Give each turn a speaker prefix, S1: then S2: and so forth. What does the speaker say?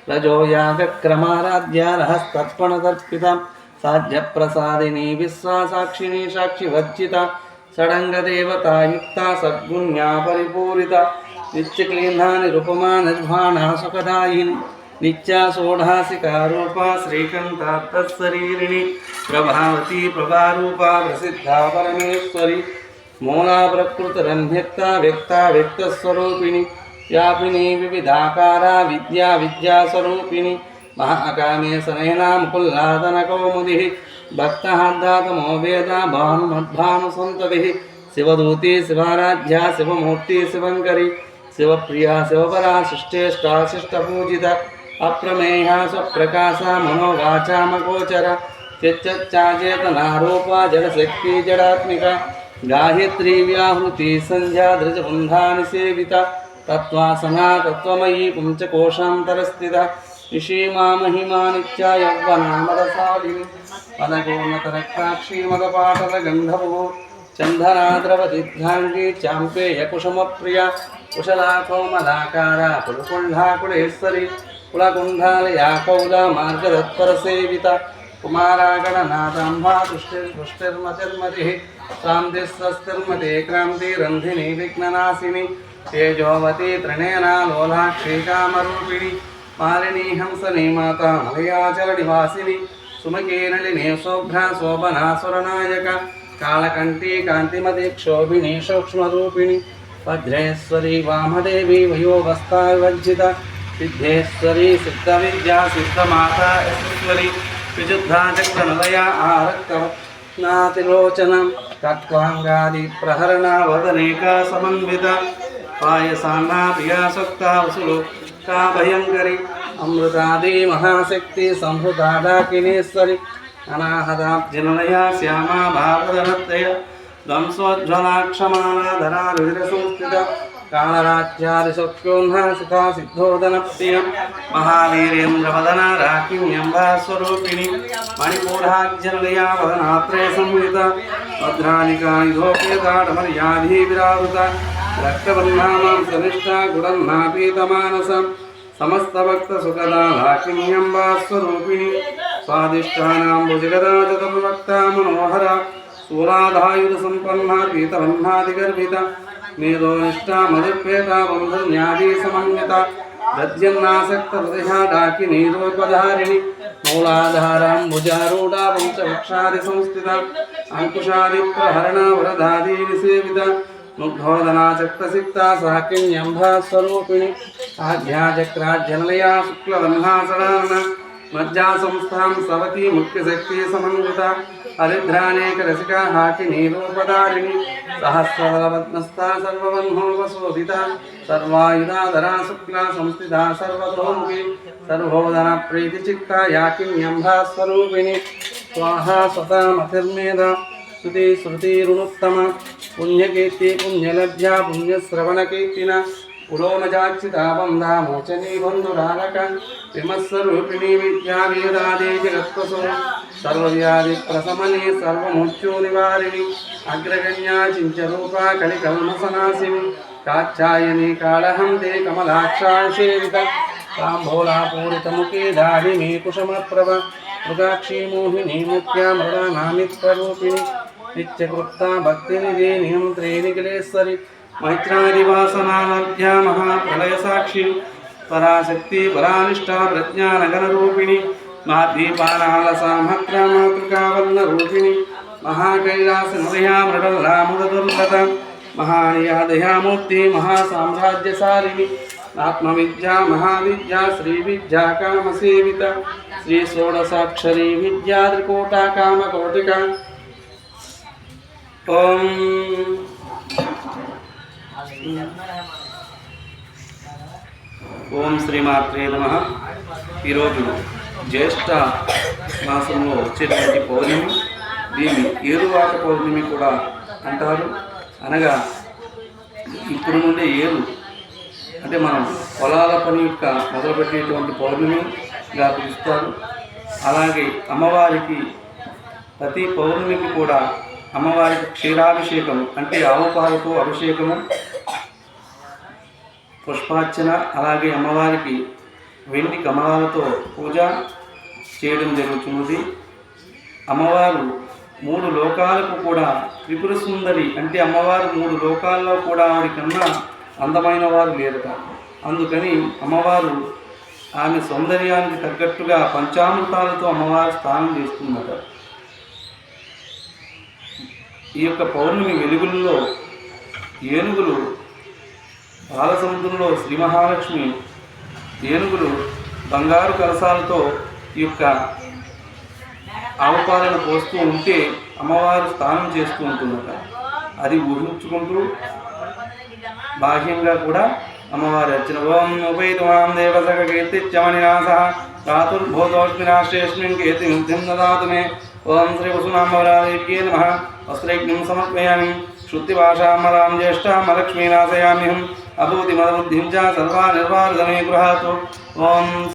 S1: रजोयागक्रमाराध्या रहस्तर्पणतर्पिता साध्यप्रसादिनी विश्वासाक्षिणी साक्षिवर्जिता षडङ्गदेवता युक्ता सद्गुण्या परिपूरिता नित्यक्लीना निरुपमा निर्वाणा सुखदायिनी नित्या सोढासिका रूपा श्रीकंठात्तशरीरिणी प्रभावती प्रभारूपा प्रसिद्धा परमेश्वरी मूला प्रकृतिरन्यक्ता व्यक्ता व्यक्तस्वरूपिणी व्यापिनी विविधाकारा विद्या विद्यास्वरूपिणी महाकामे सनयना मुकुल्लादनकौमुदिः भक्तहार्दातमो वेदा भानुमद्भानुसन्ततिः शिवदूती शिवाराध्या शिवमूर्ति शिवङ्करी शिवप्रिया शिवपरा शिष्टेष्टा शिष्टपूजिता अप्रमेया स्वप्रकाशा मनोवाचामगोचरा चिच्चेतनारूपा जडशक्ति जडात्मिका गायत्री व्याहृति संध्या धृजबन्धानि सेविता तत्त्वासना तत्त्वमयी पुंचकोशान्तरस्थिता विषीमा महिमा नित्या यौवना मदसालिनी मदगोन्नतरक्ताक्षी मदपाटलगन्धभो चन्दनाद्रवदिध्याङ्गी चाम्पेयकुसुमप्रिया कुशला कोमलाकारा कुलकुण्ठाकुलेश्वरी कुलकुण्डालया कौला मार्गदत्परसेविता कुमारागणनाथाम्बा तुष्टिर्मतिर्मतिः शान्तिस्वस्तिर्मते क्रान्तिरन्धिनी विघ्ननाशिनी तेजोवती त्रिनेना लोलाक्षी कामरूपिणी मालिनी हंसनी माता मलयाचलनिवासिनी सुमकीर्णिनी शोभ्रा शोभना सुरनायका कालकंठी कांतिमती क्षोभिणी सूक्ष्मरूपिणी भद्रेश्वरी वामदेवी वयोवस्था विवर्जिता सिद्धेश्वरी सिद्धविद्या सिद्धमाता ईश्वरी विशुद्धा चक्रनलया आरक्तनातिलोचना कट्वांगादि प्रहरणा वदनेका समन्विता पायसान्ना प्रियासक्ता वसुलोका भयंकरी अमृतादि महाशक्ति संहृता डाकिनीश्वरी अनाहताब्जनलया श्यामा भावदनत्रय ध्वंसोज्ज्वलाक्षमाला धरारुधिरसंस्थिता कालराज्यादिशक्योन्हासिता सिद्धोदनप्रिया महावीरेन्द्रवदना राकिण्यम्बास्वरूपिणी मणिपूढाज्जनलया वदनात्रय संहिता भद्रानिकायुधोपेताडमर्याधीविरावृता रक्तवर्णामां सनिष्ठा गुणन्नापीतमानसा समस्तभक्तसुखदा राकिण्यम्बास्वरूपिणी स्वादिष्ठानां भुजगदा चतुर्वक्ता मनोहरा शूलाधायुधसम्पन्ना पीतवर्णादिगर्भिता मेधोनिष्ठा मधुपेता बन्धन्यादी समन्विता दध्यन्नासक्तहृदया डाकिनी रूपधारिणी मूलाधाराम्बुजारूढा पञ्चवक्षादिसंस्थिता अङ्कुशादिप्रहरणा वरदादीनिसेविता मुग्धोदनाचक्तसिक्ता साकिन्यम्भास्वरूपिणी आध्याचक्राज्जनलया शुक्लवह्नासडानना मज्जासंस्थां सवती मुख्यशक्ति समन्विता हरिद्रानेकरसिका हाकिनी रूपधारिणी सहस्रदलपद्मस्था सर्वबन्धोपशोभिता सर्वायुधाधरा शुक्ला संस्थिता सर्वतोमुखी सर्वोदना प्रीतिचित्ता याकिन्यम्भास्वरूपिणी स्वाहा स्वतामतिर्मेधा स्तुति श्रुतिरुनुत्तमा पुण्यकीर्ति पुण्यलब्ध्या पुण्यश्रवणकीर्तिना पुलोमजाक्षिता बन्धा मोचनी बन्धुरालका विमत्स्वरूपिणी विद्या वेदादि जगत्वसो सर्वव्याधिप्रशमनी सर्वमोक्षोनिवारिणी अग्रगण्या चिञ्चरूपा कलिकल्मषनाशिनी कात्यायनी कालहन्ते कमलाक्षा सेविता ताम्बूलापूरितमुखी दाहिनी कुसुमप्रभा मृगाक्षी मोहिनी मुख्या मृगानामित्वरूपिणी नित्यकृत्ता भक्तिनिधि नियन्त्री निखिलेश्वरी मैत्रादिवासनालभ्या महाप्रलयसाक्षी पराशक्ति परानिष्ठा प्रज्ञानगणरूपिणी माद्वीपानालसा महत्रा मातृकावर्णरूपिणी महाकैलासनिलया मृडल्लामुदुर्लता महानिया दयामूर्ति महासाम्राज्यसारिणी आत्मविद्या महाविद्या श्रीविद्या कामसेविता श्री षोडशाक्षरी विद्या त्रिकोटा कामकोटिका ओम ఓం శ్రీమాత్రే నమః. ఈరోజు జ్యేష్ఠ మాసంలో వచ్చేటువంటి పౌర్ణమి, దీన్ని ఏరువాక పౌర్ణమి కూడా అంటారు. అనగా ఇప్పుడు నుండే ఏరు అంటే మనం పొలాల పని యొక్క మొదలుపెట్టేటువంటి పౌర్ణమిగా పిలుస్తారు. అలాగే అమ్మవారికి ప్రతి పౌర్ణమికి కూడా అమ్మవారికి క్షీరాభిషేకం అంటే ఆవు పాలతో అభిషేకము, పుష్పార్చన, అలాగే అమ్మవారికి వెండి కమలాలతో పూజ చేయడం జరుగుతున్నది. అమ్మవారు 3 లోకాలకు కూడా త్రిపుర సుందరి, అంటే అమ్మవారు 3 లోకాల్లో కూడా ఆవిడ కన్నా అందమైన వారు లేరట. అందుకని అమ్మవారు ఆమె సౌందర్యానికి తగ్గట్టుగా పంచామృతాలతో అమ్మవారు స్నానం చేస్తుందట. ఈ యొక్క పౌర్ణమి వెలుగుల్లో ఏనుగులు పాలసముద్రంలో శ్రీ మహాలక్ష్మి ఏనుగులు బంగారు కలశాలతో ఈ యొక్క ఆవుపాలను పోస్తూ ఉంటే అమ్మవారు స్నానం చేస్తూ ఉంటుందట. అది ఊహించుకుంటూ బాహ్యంగా కూడా అమ్మవారి అర్చన. ఓం ఉపైతుమాం దేవసక కీర్తిత్యమనినాశ రాతుర్భూతోస్మినాశ్రేష్మిన్ కీర్తి ముగ్ధిం దదాతు మే. ఓం శ్రీ వసునాంబరాదేవ్యే నమః. వస్త్రైగ్నిం సమర్పయామి. శుద్ధిభాషామలాం జ్యేష్ఠాం లక్ష్మీనాశయామ్యహం. అభూతిమదబుద్ధిం చ సర్వా నిర్వార్ధమే గృహాతు. ఓం